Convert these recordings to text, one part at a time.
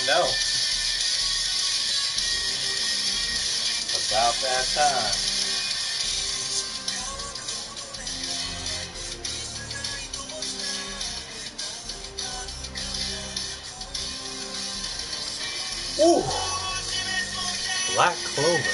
know. About that time. Ooh! Black Clover.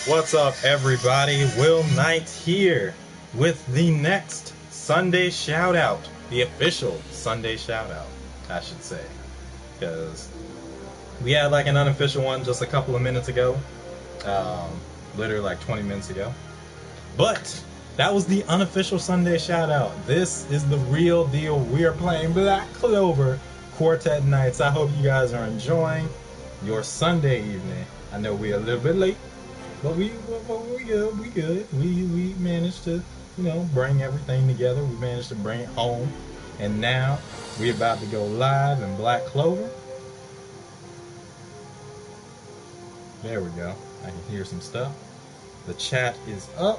What's up, everybody? Will Knight here with the next Sunday Shoutout. The official Sunday Shoutout, I should say. Because we had like an unofficial one just a couple of minutes ago. Literally like 20 minutes ago. But that was the unofficial Sunday Shoutout. This is the real deal. We are playing Black Clover Quartet nights. I hope you guys are enjoying your Sunday evening. I know we're a little bit late. But we good. We managed to, bring everything together. We managed to bring it home. And now we're about to go live in Black Clover. There we go. I can hear some stuff. The chat is up.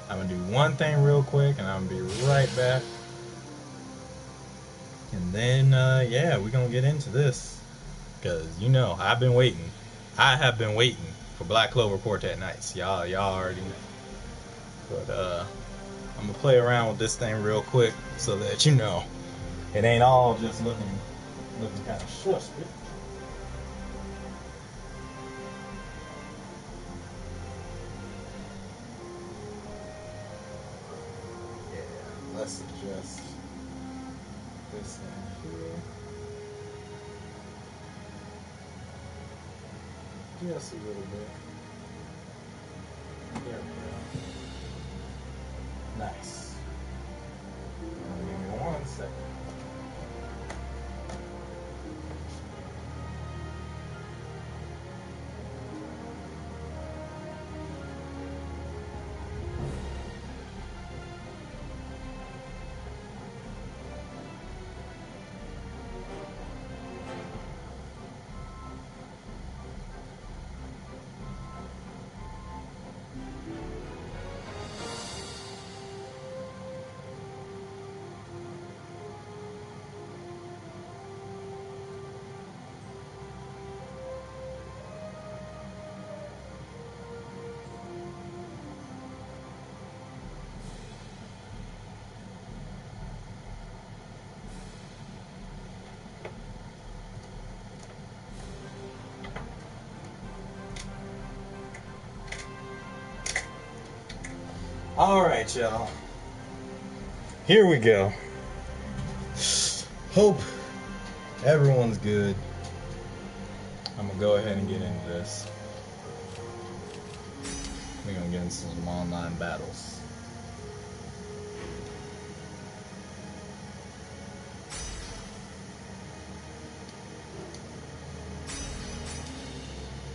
I'm going to do one thing real quick and I'm going to be right back. And then, we're going to get into this. Because, I've been waiting. I have been waiting for Black Clover Quartet nights. Y'all already know. But I'm gonna play around with this thing real quick so that it ain't all just looking kind of short. Yeah, let's adjust this thing here. Just a little bit. There we go. Nice. Give me 1 second. Alright, y'all. Here we go. Hope everyone's good. I'm gonna go ahead and get into this. We're gonna get into some online battles.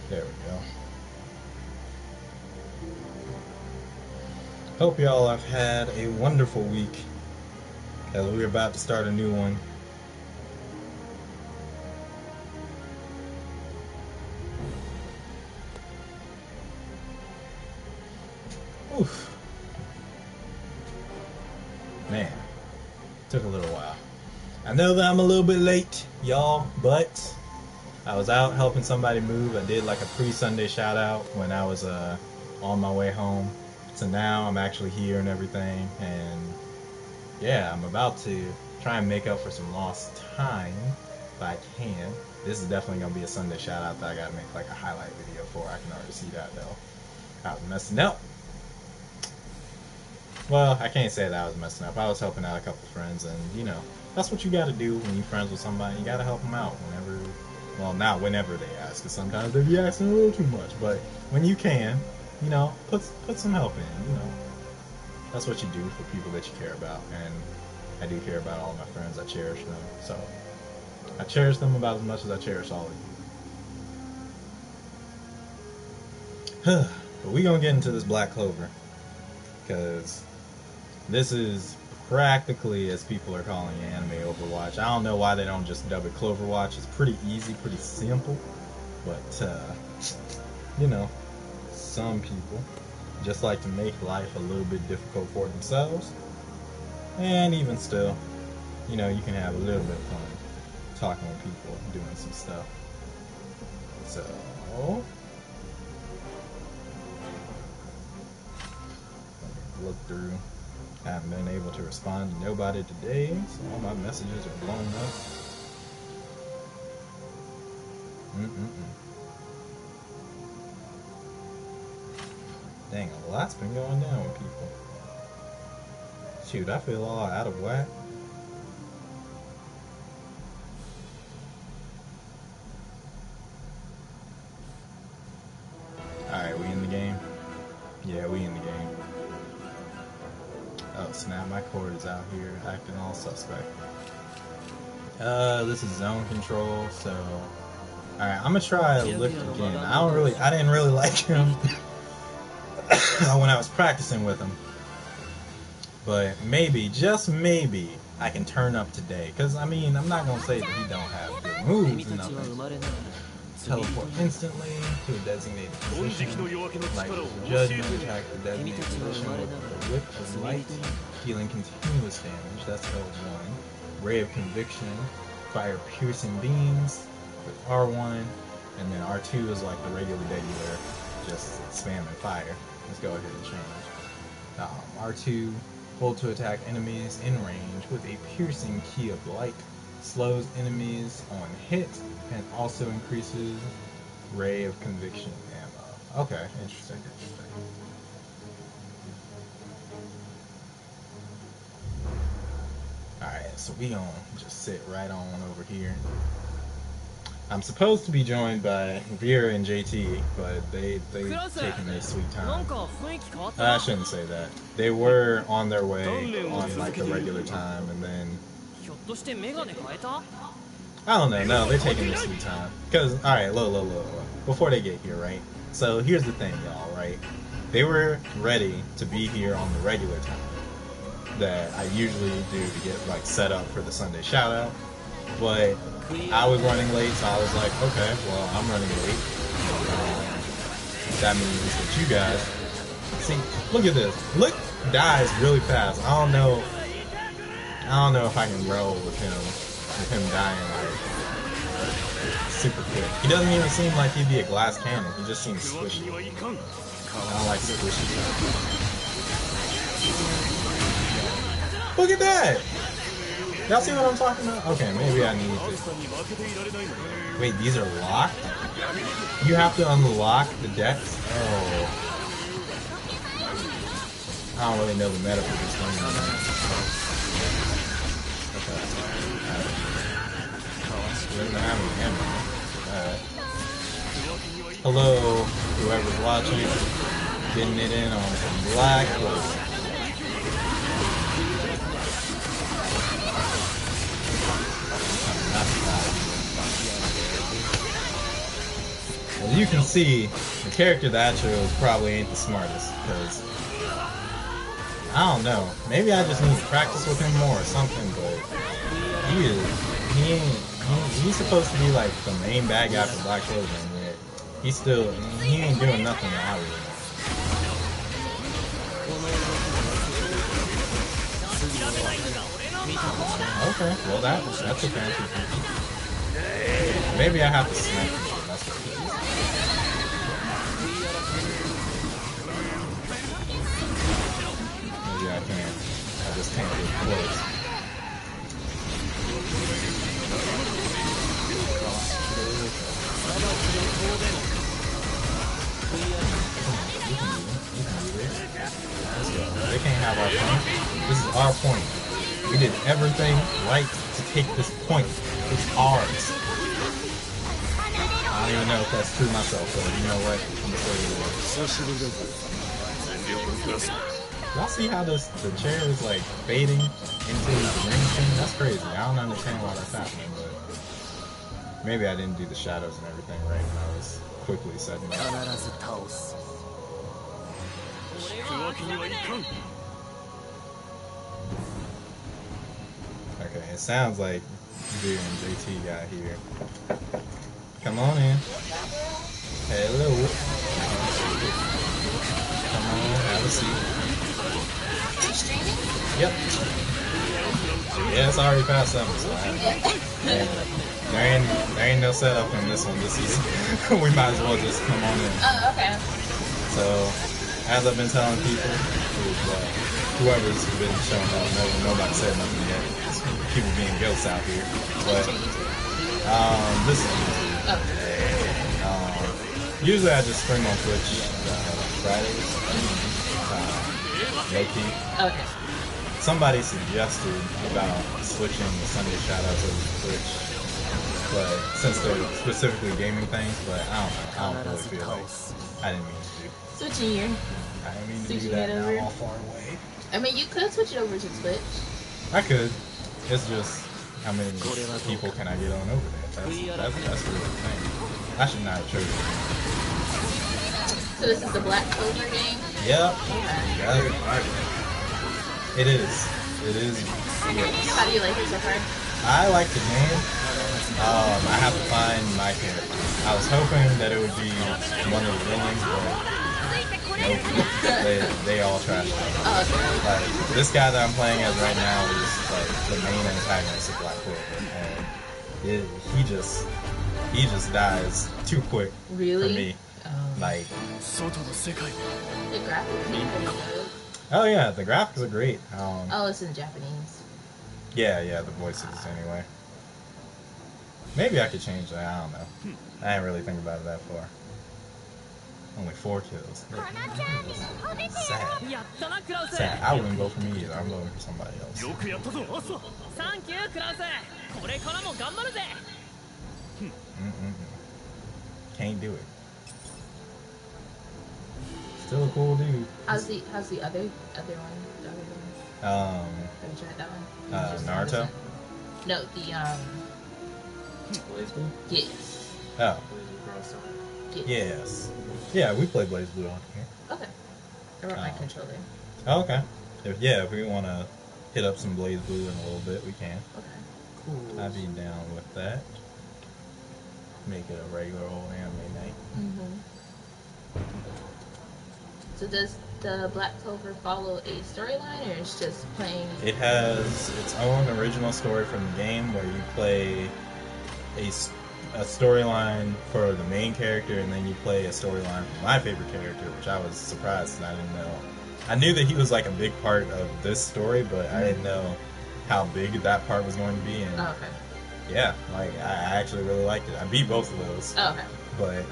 There we go. Hope y'all have had a wonderful week as we're about to start a new one. Oof. Man, took a little while. I know that I'm a little bit late, y'all, but I was out helping somebody move. I did like a pre-Sunday shout out when I was on my way home. So now I'm actually here and everything, and yeah, I'm about to try and make up for some lost time if I can. This is definitely going to be a Sunday shout out that I got to make like a highlight video for. I can already see that though. I was messing up. Well, I can't say that I was messing up. I was helping out a couple friends, and that's what you got to do when you're friends with somebody. You got to help them out whenever, well, not whenever they ask, because sometimes they be asking a little too much, but when you can, put some help in, That's what you do for people that you care about, and I do care about all my friends. I cherish them, so I cherish them about as much as I cherish all of you. But we gonna get into this Black Clover, because this is practically, as people are calling it, anime Overwatch. I don't know why they don't just dub it Cloverwatch. It's pretty easy, pretty simple, but some people just like to make life a little bit difficult for themselves. And even still, you know, you can have a little bit of fun talking with people, doing some stuff. So, look through. I haven't been able to respond to nobody today, so all my messages are blown up. Dang, a lot's been going down with people. Shoot, I feel all out of whack. Alright, we in the game? Yeah, we in the game. Oh snap, my cord is out here acting all suspect. This is zone control, so... Alright, I'm gonna try Lift again. I didn't really like him when I was practicing with him. But maybe, just maybe, I can turn up today. Because, I mean, I'm not gonna say that he don't have good moves and nothing. Teleport instantly to a designated position. Light judgment, attack the designated position with a whip of light, healing continuous damage, that's L1. Ray of Conviction, fire piercing beams with R1, and then R2 is like the regular just spamming fire. Let's go ahead and change. R2, hold to attack enemies in range with a piercing key of light, slows enemies on hit, and also increases Ray of Conviction ammo. Okay, interesting. Alright, so we gonna just sit right on over here. I'm supposed to be joined by Vera and JT, but they've taken their sweet time. I shouldn't say that. They were on their way on like the regular time, and then I don't know. No, they're taking their sweet time. Cause alright, look. Before they get here, right? So here's the thing, y'all. Right? They were ready to be here on the regular time that I usually do to get like set up for the Sunday shoutout, but I was running late, so I was like, okay, well, I'm running late. That means that you guys see. Look at this. Look, dies really fast. I don't know if I can roll with him dying like super quick. He doesn't even seem like he'd be a glass cannon. He just seems squishy. I don't like squishy stuff. Look at that! Y'all see what I'm talking about? Okay, maybe I need to... Wait, these are locked? You have to unlock the decks? Oh. I don't really know the meta for this thing. Okay. Doesn't have any ammo. Hello, whoever's watching. Getting it in on some black. As you can see, the character that I chose probably ain't the smartest, because I don't know. Maybe I just need to practice with him more or something, but he's supposed to be like the main bad guy for Black Clover, and yet he ain't doing nothing that I really know. Okay, well that's a fancy feature. Maybe I have to snipe him. That's what it is. Maybe I can't. I just can't get close. Let's go. They can't have our point. This is our point. We did everything right to take this point. It's ours. I don't even know if that's true myself, but you know what? I'm gonna say it is. Y'all see how the chair is like fading into the ring thing? That's crazy. I don't understand why that's happening, but maybe I didn't do the shadows and everything right when I was quickly setting it up. Okay, it sounds like Veer and JT got here. Come on in. Hello. Come on We'll see. Are you streaming? Yep. Yeah, it's already past 7, so there ain't no setup in this one this season. We might as well just come on in. Oh, okay. So, as I've been telling people, whoever's been showing up, nobody said nothing yet. It's people being ghosts out here. But this is YouTube. Oh. Usually I just stream on Twitch Fridays. Low key. Okay. Somebody suggested about switching the Sunday shoutouts over to Twitch, but since they're specifically gaming things, but I don't really feel like I didn't mean to do. Switching your. I didn't mean to do that. Now I'm all far away. I mean, you could switch it over to Twitch. I could. It's just how many people can I get on over there? That's really the thing. I should not have chosen it. So this is the Black Clover game? Yep. Okay. It is. It is. Yes. How do you like it so far? I like the game. I have to find my character. I was hoping that it would be one of the villains, but nope. They all trashed it. Oh, okay. Like, this guy that I'm playing as right now is like the main antagonist of Black Clover, and he just dies too quick Really? for me. Like, The graphics are pretty good. oh yeah, the graphics are great. Oh, it's in Japanese. Yeah, the voices anyway. Maybe I could change that. I don't know. I didn't really think about it that far. Only 4 kills. Sad. Sad. I wouldn't vote for me either. I'm voting for somebody else. Can't do it. Still a cool dude. How's the other one? The other one? Have you tried that one? Naruto? No, the Blaze Blue? yes. Oh. Blaze Blue Yes. Yeah, we play Blaze Blue on here. Okay. I brought my controller. Oh, okay. If we want to hit up some Blaze Blue in a little bit, we can. Okay. Cool. I'd be down with that. Make it a regular old anime night. So does the Black Clover follow a storyline, or it's just playing? It has its own original story from the game where you play a storyline for the main character, and then you play a storyline for my favorite character, which I was surprised and I didn't know. I knew that he was like a big part of this story, but I didn't know how big that part was going to be. And Oh, okay. yeah, like I actually really liked it. I beat both of those, Oh, okay. but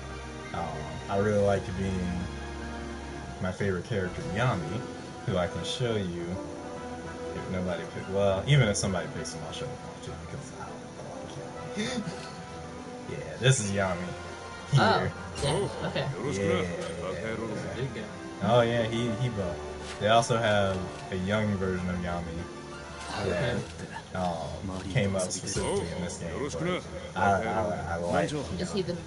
I really liked being my favorite character, Yami, who I can show you if nobody picked. Well, even if somebody picks him, I'll show him too, because I don't know. Yeah, this is Yami. Here. Oh, yeah. Okay. Yeah. Oh yeah, he buffed. They also have a young version of Yami that came up specifically in this game. But I like. Is he the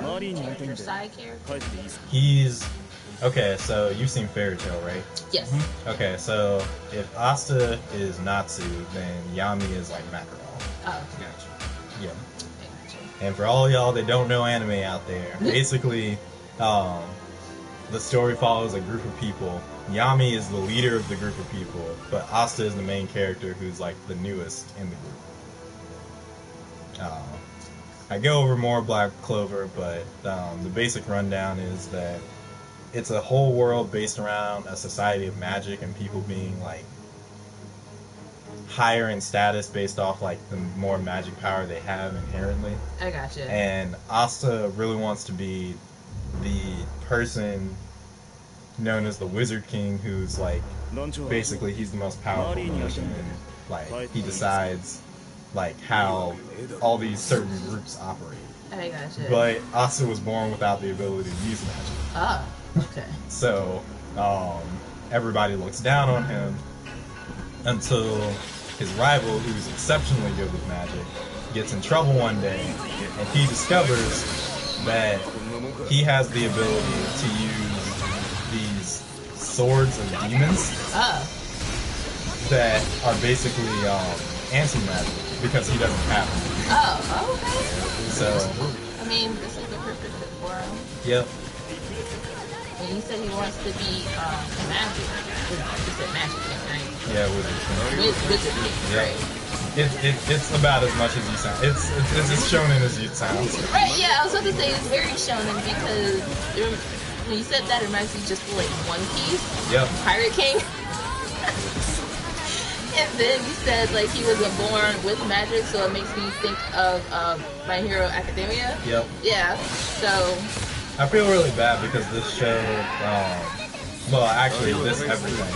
main character, side character? He's okay. So you've seen Fairy Tail, right? Yes. Okay, so if Asta is Natsu, then Yami is like Mackerel. Oh, Gotcha. Yeah. I gotcha. And for all y'all that don't know anime out there, basically, the story follows a group of people. Yami is the leader of the group of people, but Asta is the main character who's like the newest in the group. I go over more Black Clover, but the basic rundown is that it's a whole world based around a society of magic and people being like higher in status based off like the more magic power they have inherently. I gotcha. And Asta really wants to be the person known as the Wizard King, who's like basically he's the most powerful person, and like he decides like how all these certain groups operate. I gotcha. But Asta was born without the ability to use magic. Oh, okay. So everybody looks down on him until his rival, who's exceptionally good with magic, gets in trouble one day, and he discovers that he has the ability to use these swords of demons that are basically anti-magic because he doesn't have them. Oh, okay. So, I mean, this is the perfect fit for him. yep. when he said he wants to be magic, he said magic king, right? Yeah, Wizard king, yeah. right? It's about as much as you sound. It's as shonen as you sound. Right, yeah, I was about to say it's very shonen because when you said that, it reminds me just of like One Piece, Yep. Pirate King. And then you said like he wasn't born with magic, so it makes me think of My Hero Academia. Yep. Yeah, so I feel really bad because this show, well, actually, this everything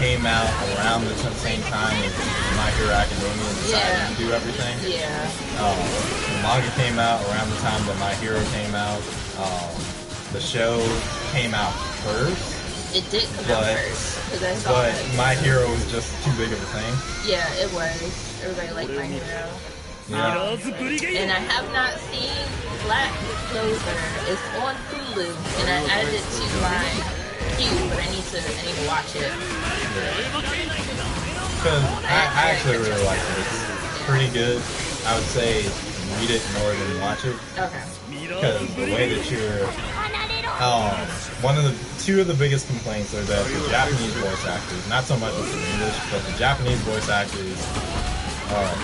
came out around the same time as My Hero Academia decided to do everything. yeah. The manga came out around the time that My Hero came out. The show came out first. It did come out first because I saw But it. My Hero was just too big of a thing. Yeah, it was. Everybody liked My Hero. Yeah. And I have not seen Black Clover. It's on Hulu, and I added it to my queue, but I need to watch it. Because I actually really like it. It's pretty good. I would say read it more than watch it. Okay. Because the way that you're, two of the biggest complaints are that the Japanese voice actors, not so much with the English, but the Japanese voice actors are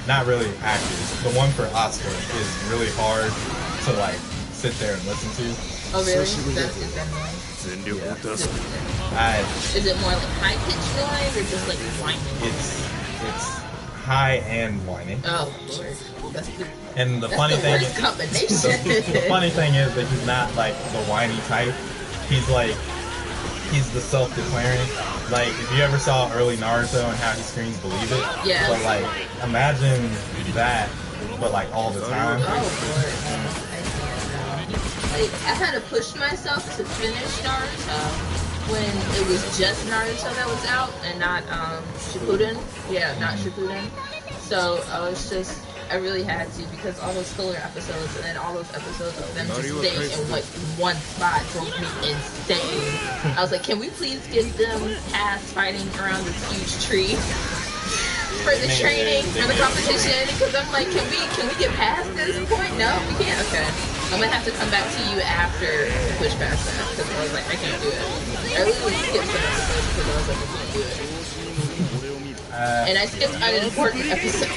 not really actors. The one for Oscar is really hard to like sit there and listen to. Oh really? Is that noise? Is it more like high pitched noise or just like whining? It's high and whiny. Oh Lord. And the That's funny the thing worst combination. the funny thing is that he's not like the whiny type. He's the self-declaring. Like if you ever saw early Naruto and how he screams "Believe it," yeah. But like imagine that, but like all the time. Oh Lord. Like I had to push myself to finish Naruto when it was just Naruto that was out and not Shippuden. Yeah, not Shippuden. So I really had to because all those filler episodes and then all those episodes of them just staying in like one spot drove me insane. I was like, can we please get them past fighting around this huge tree for the training, for the competition? Because I'm like, can we get past this point? No, we can't. Okay. I'm gonna have to come back to you after we push past that because I was like, I can't do it. I really skipped some episodes because I was like, I can't do it. And I skipped an important episode,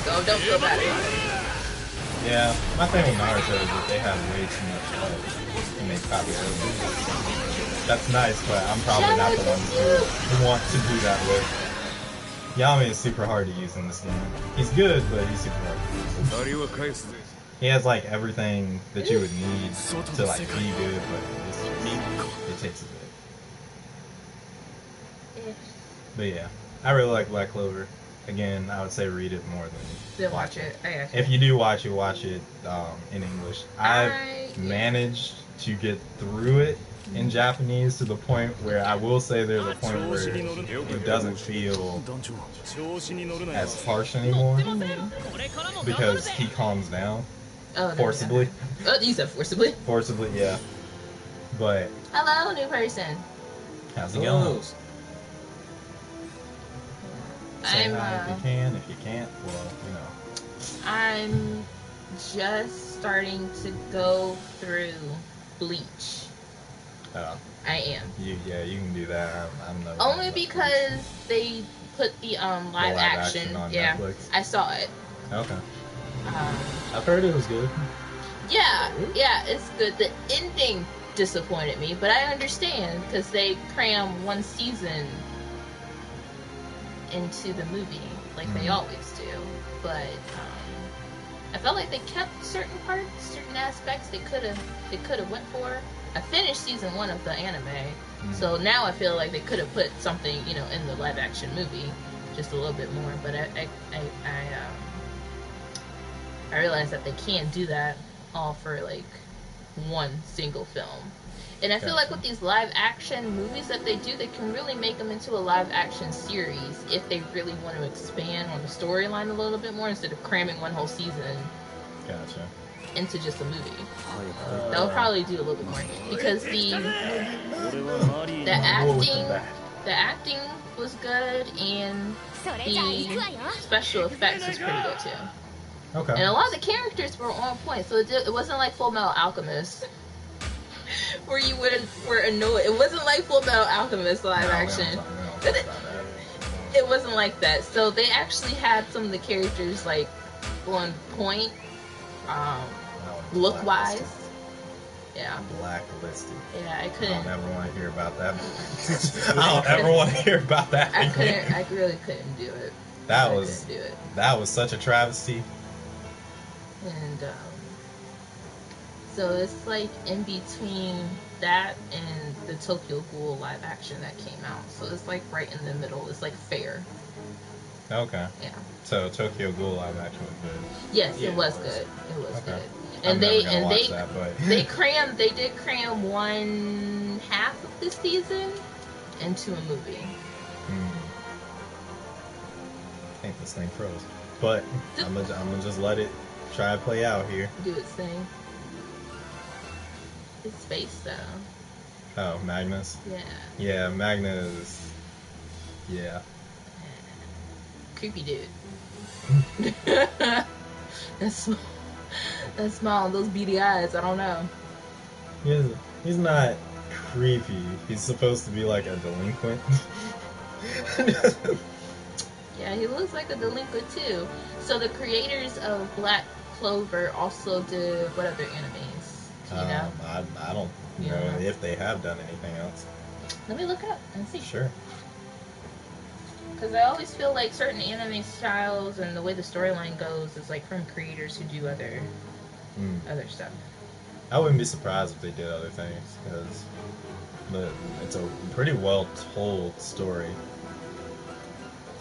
so don't feel bad about it. Yeah, my thing with Naruto is that they have way too much and they copy everything. That's nice, but I'm probably not the one who want to do that with. Yami is super hard to use in this game. He's good, but he's super hard to use. He has like everything that you would need to like be good, but it takes a bit. But yeah, I really like Black Clover. Again, I would say read it more than watch it. If you do watch it in English. I've managed to get through it in Japanese to the point where I will say there's a point where it doesn't feel as harsh anymore because he calms down forcibly. Oh, you said forcibly? Forcibly, yeah. But hello, new person. How's it going? Say I'm, hi if you can. If you can't, well, you know. I'm just starting to go through Bleach. Oh. I am. You can do that. I'm never only because they put the live action on yeah, Netflix. I saw it. Okay. I've heard it was good. Yeah, it's good. The ending disappointed me, but I understand because they cram one season into the movie like they always do. But I felt like they kept certain parts, certain aspects they could have went for. I finished season 1 of the anime, so now I feel like they could have put something, in the live action movie, just a little bit more. But I realized that they can't do that all for like one single film. And I feel like with these live action movies that they do, they can really make them into a live action series if they really want to expand on the storyline a little bit more instead of cramming one whole season into just a movie. They'll probably do a little bit more because the acting was good and the special effects was pretty good too. Okay. And a lot of the characters were on point, so it wasn't like Full Metal Alchemist where you were annoyed. It wasn't like Full Metal Alchemist live action. We don't talk about that. It wasn't like that. So they actually had some of the characters like on point, look wise. Yeah. Blacklisted. Yeah, I I couldn't. don't ever want to hear about that. I don't ever want to hear about that. I again. couldn't. I really couldn't do it. That I was couldn't do it. that was such a travesty. And so it's like in between that and the Tokyo Ghoul live action that came out. So it's like right in the middle. It's like fair. Okay. Yeah. So Tokyo Ghoul live action was good. Yes, Yeah, it was it was. good. It was Okay. good. I'm And never they gonna watch that, but they did cram one half of the season into a movie. I think this thing froze. But I'm gonna just let it try to play out here. Do its thing. It's space though. Oh, Magnus. Yeah. Yeah, Magnus. Yeah. Creepy dude. That's small. Those beady eyes. I don't know. He's not creepy. He's supposed to be like a delinquent. Yeah, he looks like a delinquent too. So the creators of Black Clover also did what other animes? Do you know? I don't know Yeah. if they have done anything else. Let me look up and see. Sure. Because I always feel like certain anime styles and the way the storyline goes is like from creators who do other stuff. I wouldn't be surprised if they did other things, because it's a pretty well told story.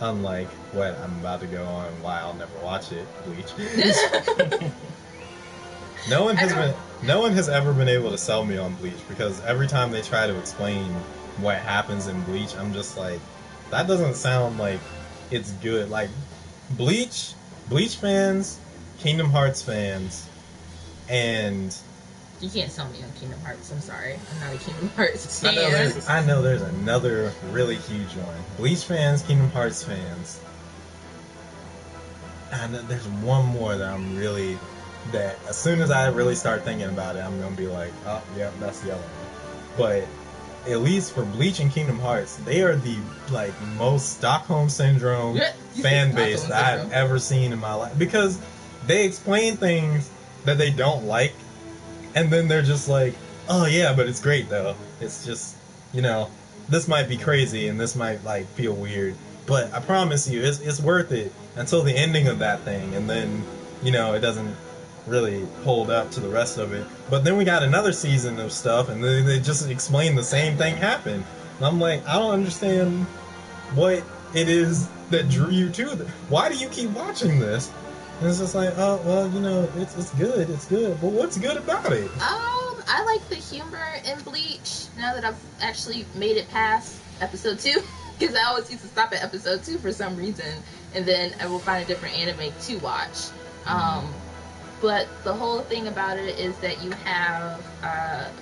Unlike what I'm about to go on and why I'll never watch it, Bleach. No one has ever been able to sell me on Bleach, because every time they try to explain what happens in Bleach, I'm just like, that doesn't sound like it's good. Like Bleach fans, Kingdom Hearts fans, and You can't sell me on Kingdom Hearts. I'm sorry. I'm not a Kingdom Hearts I fan. know there's another really huge one. Bleach fans, Kingdom Hearts fans. And there's one more that as soon as I really start thinking about it, I'm gonna be like, oh yeah, that's the other one. But at least for Bleach and Kingdom Hearts, they are the like most Stockholm Syndrome fan base that I've ever seen in my life, because they explain things that they don't like, and then they're just like, oh yeah, but it's great though. It's just, this might be crazy and this might like feel weird, but I promise you, it's worth it until the ending of that thing, and then it doesn't really hold up to the rest of it. But then we got another season of stuff, and then they just explain the same thing happened. And I'm like, I don't understand what it is that drew you to it. Why do you keep watching this? And it's just like, oh, well, it's good. But what's good about it? I like the humor in Bleach now that I've actually made it past episode 2. Because I always used to stop at episode 2 for some reason, and then I will find a different anime to watch. But the whole thing about it is that you have,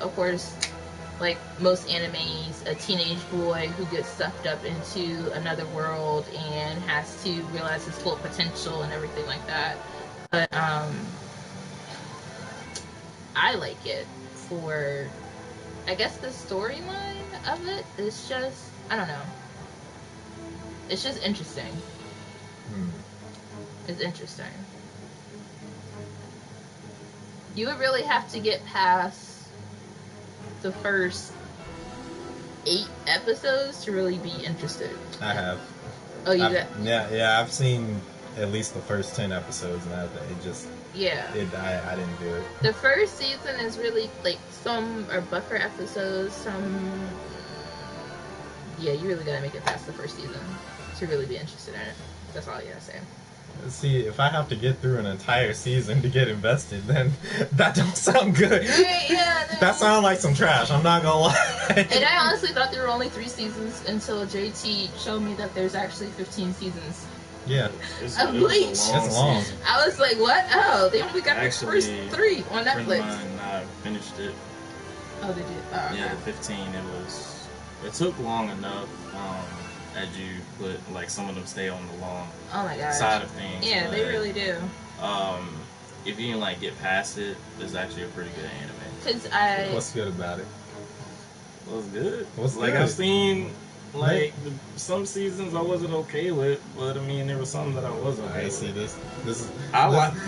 of course, like most animes, a teenage boy who gets sucked up into another world and has to realize his full potential and everything like that. But I like it for, I guess the storyline of it is just, I don't know. It's just interesting. It's interesting. You would really have to get past the first 8 episodes to really be interested. I have. Oh, you got? Yeah, I've seen at least the first 10 episodes, and it just... Yeah. I didn't do it. The first season is really, like, some are buffer episodes, some... Yeah, you really gotta make it past the first season to really be interested in it. That's all you gotta say. See, if I have to get through an entire season to get invested, then that don't sound good. Yeah, no. That sounds like some trash, I'm not gonna lie. And I honestly thought there were only 3 seasons until JT showed me that there's actually 15 seasons. Yeah. Of Bleach. It's long. I was like, what? Oh, they only got Actually, the first 3 on A friend Netflix. of mine, I finished it. Oh, they did? Oh, okay. Yeah, the 15. It took long enough. As you put, like, some of them stay on the long Oh my gosh. side of things. Yeah, but, they really do. If you can, like, get past it, it's actually a pretty good anime. Cause What's good about it? was good. What's like good? I've seen some seasons I wasn't okay with, but I mean there was some that I was okay I with. see this. This is.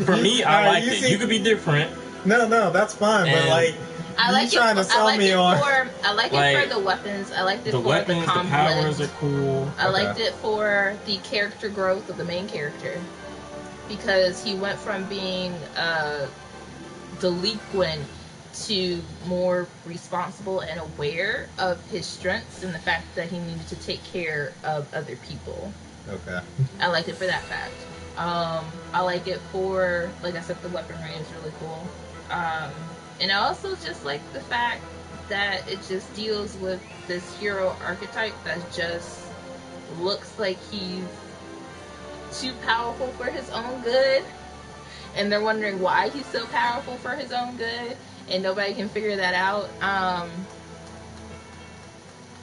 For me, I liked you it. see- You could be different. No, that's fine. But And- like, I like you trying to sell me on. I like it for the weapons. I liked it The for weapons, the the powers conflict. are cool. I liked it for the character growth of the main character, because he went from being delinquent to more responsible and aware of his strengths and the fact that he needed to take care of other people. Okay. I liked it for that fact. I like it for, like I said, the weaponry is really cool. And I also just like the fact that it just deals with this hero archetype that just looks like he's too powerful for his own good. And they're wondering why he's so powerful for his own good. And nobody can figure that out. I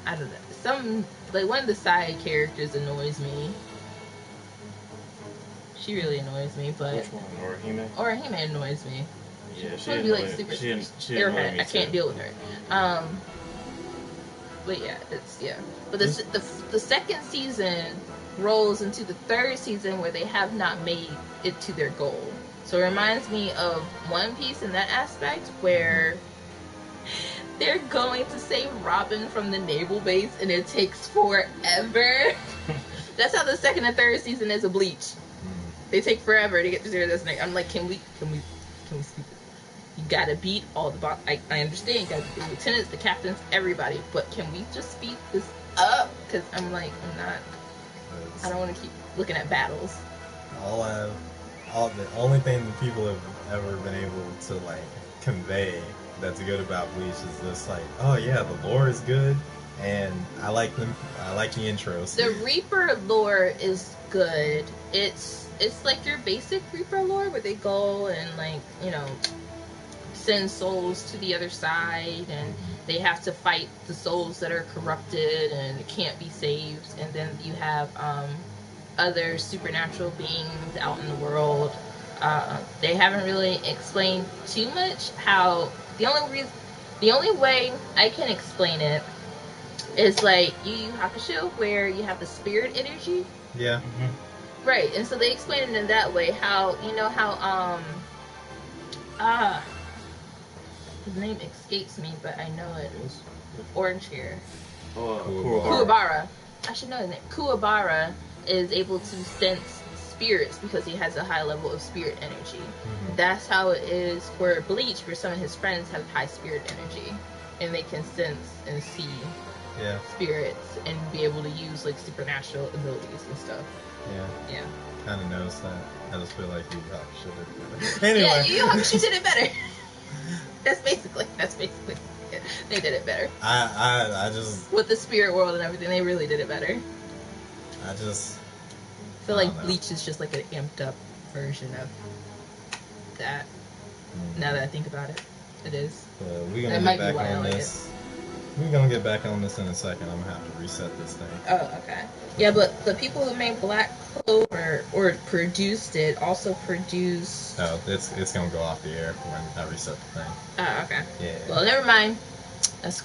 don't know. One of the side characters annoys me. She really annoys me, but... Which one? Orihime? Orihime annoys me. Yeah, She's supposed to be like super airhead. I can't deal with her. But yeah, But the second season rolls into the third season where they have not made it to their goal. So it reminds me of One Piece in that aspect, where they're going to save Robin from the naval base and it takes forever. That's how the second and third season is of Bleach. They take forever to get to zero destination. I'm like, can we speed this? You gotta beat all the boss. I understand, you gotta beat the lieutenants, the captains, everybody, but can we just speed this up? Because I don't want to keep looking at battles. The only thing that people have ever been able to like convey that's good about Bleach is this, like, oh yeah, the lore is good, and I like them. I like the intros. The Reaper lore is good. It's like your basic Reaper lore where they go and send souls to the other side, and they have to fight the souls that are corrupted and can't be saved, and then you have other supernatural beings out in the world. They haven't really explained too much how. The only way I can explain it is like Yu Yu Hakusho, where you have the spirit energy. Yeah. Mm-hmm. Right, and so they explain it in that way. How his name escapes me, but I know it. Orange hair. Kuwabara. I should know his name. Kuwabara is able to sense spirits because he has a high level of spirit energy. Mm-hmm. That's how it is for Bleach, where some of his friends have high spirit energy, and they can sense and see spirits and be able to use like supernatural abilities and stuff. Yeah. Kind of noticed that. I just feel like Yu Yu Hakusho did it better. Anyway. Yeah, Yu Yu Hakusho did it better. That's basically it. They did it better. I just with the spirit world and everything, they really did it better. I feel like Bleach is just like an amped up version of that. Now that I think about it, it is. We're gonna get back on this. We're gonna get back on this in a second. I'm gonna have to reset this thing. Oh, okay. Yeah, but the people who made Black Clover or produced it also produced. Oh, it's gonna go off the air when I reset the thing. Oh, okay. Yeah. Well, never mind.